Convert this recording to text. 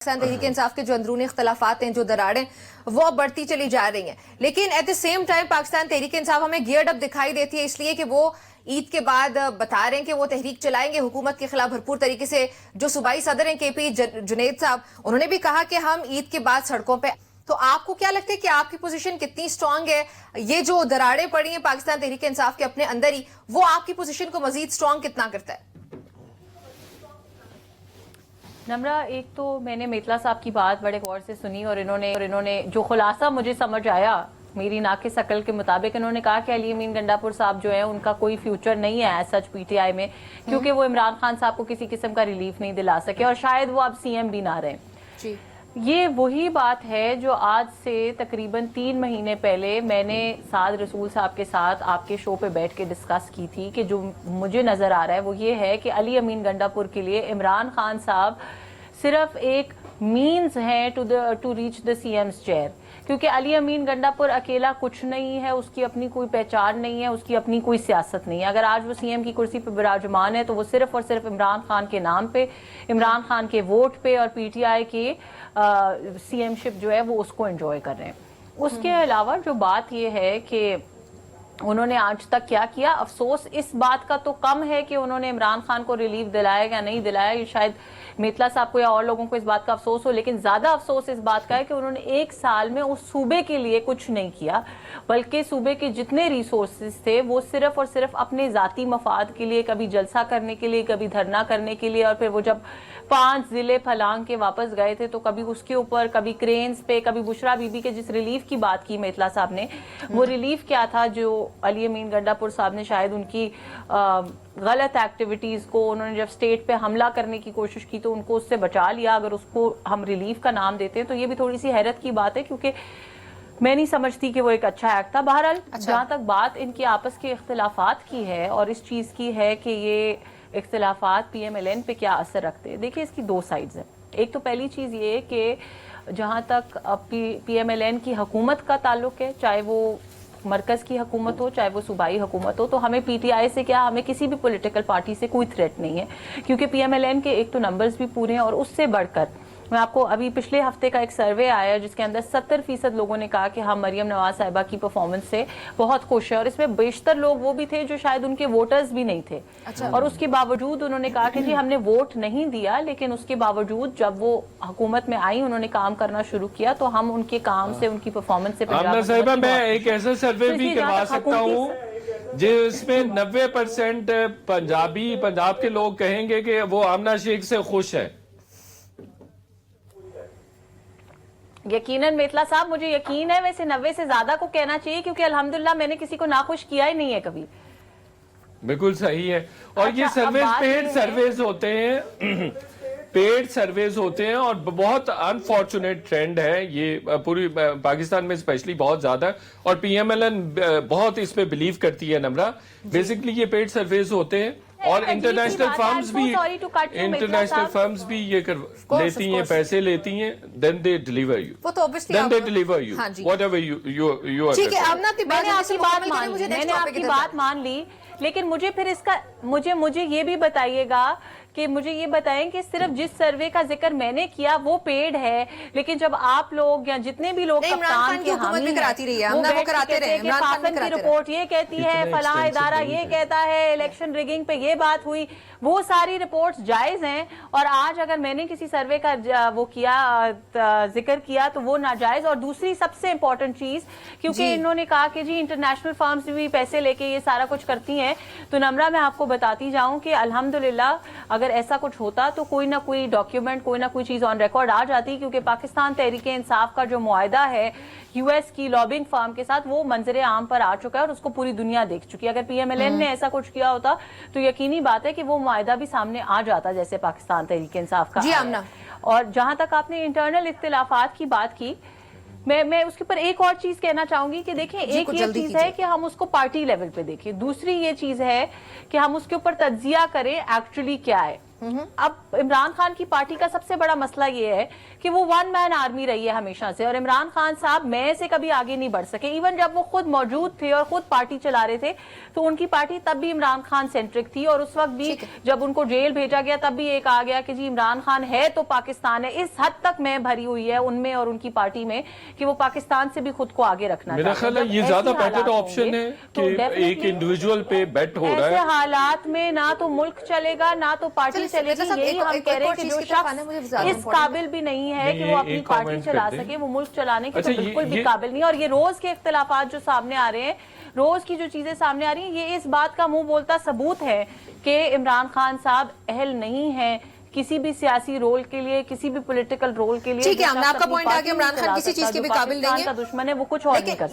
पाकिस्तान तहरीक इंसाफ के जो अंदरूनी इख्तलाफात हैं, जो दरारें वो अब बढ़ती चली जा रही हैं, लेकिन at the same time Pakistan Tehreek Insaf हमें गियर्ड अप दिखाई देती है, इसलिए कि वो ईद के बाद बता रहे हैं कि वो तहरीक चलाएंगे हुकूमत के खिलाफ भरपूर तरीके से। जो सूबाई सदर हैं केपी जुनैद साहब, उन्होंने भी कहा कि हम ईद के बाद सड़कों पे। तो आपको क्या लगता है कि आपकी पोजीशन कितनी स्ट्रांग है? ये जो दरारें पड़ी हैं पाकिस्तान तहरीक इंसाफ के अपने अंदर ही, वो आपकी पोजीशन को मजीद स्ट्रांग कितना करता है? नम्रा, एक तो मैंने मेतला साहब की बात बड़े गौर से सुनी और इन्होंने जो खुलासा मुझे समझ आया मेरी नाके शकल के मुताबिक, इन्होंने कहा कि अली अमीन गंडापुर साहब जो है उनका कोई फ्यूचर नहीं है सच पीटीआई में, क्योंकि वो इमरान खान साहब को किसी किस्म का रिलीफ नहीं दिला सके और शायद वो अब सीएम भी ना रहे। जी, ये वही बात है जो आज से तकरीबन 3 महीने पहले मैंने साद रसूल साहब के साथ आपके शो पे बैठ के डिस्कस की थी कि जो मुझे नजर आ रहा है वो ये है कि अली अमीन गंडापुर के लिए इमरान खान साहब सिर्फ एक मीन्स है to reach the CM's chair, क्योंकि अली अमीन गंडापुर अकेला कुछ नहीं है, उसकी अपनी कोई पहचान नहीं है, उसकी अपनी कोई सियासत नहीं है। अगर आज वो सीएम की कुर्सी पर विराजमान है तो वो सिर्फ और सिर्फ इमरान खान के नाम पे, इमरान खान के वोट पे और पीटीआई के सीएमशिप जो है वो उसको एंजॉय कर रहे हैं। उसके अलावा जो बात ये है कि उन्होंने आज तक क्या किया, अफसोस इस बात का तो कम है कि उन्होंने इमरान खान को रिलीफ दिलाया या नहीं दिलाया, ये शायद मेतला साहब को या और लोगों को इस बात का अफसोस हो, लेकिन ज्यादा अफसोस इस बात का है कि उन्होंने 1 साल में उस सूबे के लिए कुछ नहीं किया, बल्कि सूबे के जितने रिसोर्सेज थे वो सिर्फ और सिर्फ अपने जाती मफाद के लिए, कभी जलसा करने के लिए, कभी धरना करने के लिए, और फिर वो जब 5 जिले फलांग के वापस गए थे तो कभी उसके ऊपर, कभी क्रेन्स पे, कभी बुशरा बीबी के जिस रिलीफ की बात की मेतला साहब ने, वो रिलीफ क्या था जो अली अमीन गंडापुर साहब ने शायद उनकी गलत एक्टिविटीज को, उन्होंने जब स्टेट पे हमला करने की कोशिश की तो उनको उससे बचा लिया, अगर उसको हम रिलीफ का नाम देते हैं तो ये भी थोड़ी सी हैरत की बात है, क्योंकि मैं नहीं समझती कि वो एक अच्छा एक्ट था। बहरहाल जहां तक बात इनकी आपस के इख्तिलाफात की है और इस चीज की है कि ये इख्तिलाफात पीएमएलएन पे क्या असर रखते हैं, देखिए इसकी 2 साइड्स हैं। एक तो पहली चीज ये कि जहां तक पीएमएलएन की हुकूमत का ताल्लुक है, चाहे वो मरकज की हुकूमत हो चाहे वो सूबाई हुकूमत हो, तो हमें पीटीआई से क्या, हमें किसी भी पॉलिटिकल पार्टी से कोई थ्रेट नहीं है, क्योंकि पीएमएलएन के एक तो नंबर्स भी पूरे हैं और उससे बढ़कर मैं आपको अभी पिछले हफ्ते का एक सर्वे आया जिसके अंदर 70% लोगों ने कहा कि हम मरियम नवाज साहिबा की परफॉर्मेंस से बहुत खुश है, और इसमें बेशतर लोग वो भी थे जो शायद उनके वोटर्स भी नहीं थे। और उसके बावजूद उन्होंने कहा कि जी हमने वोट नहीं दिया, लेकिन उसके बावजूद जब वो हुकूमत में आई, उन्होंने काम करना शुरू किया, तो हम उनके काम से, उनकी परफॉर्मेंस से मैं एक ऐसा सर्वे भी करवा सकता हूँ जिसमें 90% पंजाब के लोग कहेंगे कि वो आमना शेख से खुश है। यकीनन मेतला साहब, मुझे यकीन है वैसे 90 से ज्यादा को कहना चाहिए, क्योंकि अल्हम्दुलिल्लाह मैंने किसी को नाखुश किया ही नहीं है कभी। बिल्कुल सही है। और ये सर्वेज पेड सर्वेज होते हैं, पेड सर्वेज होते हैं, और बहुत अनफॉर्चुनेट ट्रेंड है ये पूरी पाकिस्तान में स्पेशली बहुत ज्यादा, और पीएमएलएन बहुत इस पे बिलीव करती है। नम्रा, बेसिकली ये पेड सर्वेज होते हैं और इंटरनेशनल फर्म्स भी ये लेती हैं, पैसे लेती हैं, देन दे डिलीवर यू, वो तो then they deliver you whatever you are. ठीक है, मैंने आपकी बात मान ली, लेकिन मुझे फिर इसका मुझे ये भी बताइएगा कि मुझे ये बताएं कि सिर्फ जिस सर्वे का जिक्र मैंने किया वो पेड है, लेकिन जब आप लोग या जितने भी लोग कप्तान के हामी हैं, वो कराते रहे कि पाकन की रिपोर्ट ये कहती है, फलां इदारा ये कहता है, इलेक्शन रिगिंग पे ये बात हुई, वो सारी रिपोर्ट्स जायज हैं, और आज अगर मैंने किसी सर्वे का वो किया, जिक्र किया, तो वो नाजायज। और दूसरी सबसे इंपॉर्टेंट चीज, क्योंकि इन्होंने कहा कि जी इंटरनेशनल फर्म्स भी पैसे लेके ये सारा कुछ करती हैं, तो नम्रा मैं आपको बताती जाऊं कि अल्हम्दुलिल्लाह अगर ऐसा कुछ होता तो कोई ना कोई डॉक्यूमेंट, कोई ना कोई चीज ऑन रिकॉर्ड आ जाती, क्योंकि पाकिस्तान तहरीक इंसाफ का जो मुआहदा है यूएस की लॉबिंग फर्म के साथ, वो मंजरे आम पर आ चुका है और उसको पूरी दुनिया देख चुकी है। अगर पीएमएलएन ने ऐसा कुछ किया होता तो यकीनी बात है कि वो मुआहदा भी सामने आ जाता, जैसे पाकिस्तान तहरीक इंसाफ का। जी आमना, और जहां तक आपने इंटरनल इख्तिलाफात की बात की, मैं उसके ऊपर एक और चीज कहना चाहूंगी कि देखें, एक ये चीज है कि हम उसको पार्टी लेवल पे देखें, दूसरी ये चीज है कि हम उसके ऊपर तज्जिया करें एक्चुअली क्या है। अब इमरान खान की पार्टी का सबसे बड़ा मसला ये है कि वो वन मैन आर्मी रही है हमेशा से, और इमरान खान साहब मैं से कभी आगे नहीं बढ़ सके। इवन जब वो खुद मौजूद थे और खुद पार्टी चला रहे थे तो उनकी पार्टी तब भी इमरान खान सेंट्रिक थी, और उस वक्त भी जब उनको जेल भेजा गया तब भी एक आ गया कि जी इमरान खान है तो पाकिस्तान है। इस हद तक मैं भरी हुई है उनमें और उनकी पार्टी में कि वो पाकिस्तान से भी खुद को आगे रखना मेरा ख्याल है ये ज्यादा बेटर ऑप्शन है कि एक इंडिविजुअल पे बेट हो रहा है। ऐसे हालात में ना तो मुल्क चलेगा ना तो पार्टी चलेगी। यही हम कह रहे हैं कि जो शख्स इस काबिल भी नहीं है कि वो अपनी पार्टी चला सके, वो मुल्क चलाने के तो बिल्कुल भी काबिल नहीं है। और ये रोज के इख्तिलाफात जो सामने आ रहे हैं, रोज की जो चीजें सामने आ रही हैं, ये इस बात का मुंह बोलता सबूत है कि इमरान खान साहब अहल नहीं है किसी भी सियासी रोल के लिए, किसी भी पॉलिटिकल रोल के लिए। ठीक है, हमने आपका पॉइंट आ गया, इमरान खान किसी चीज के भी काबिल नहीं है, दुश्मन है वो कुछ और नहीं कर सकता।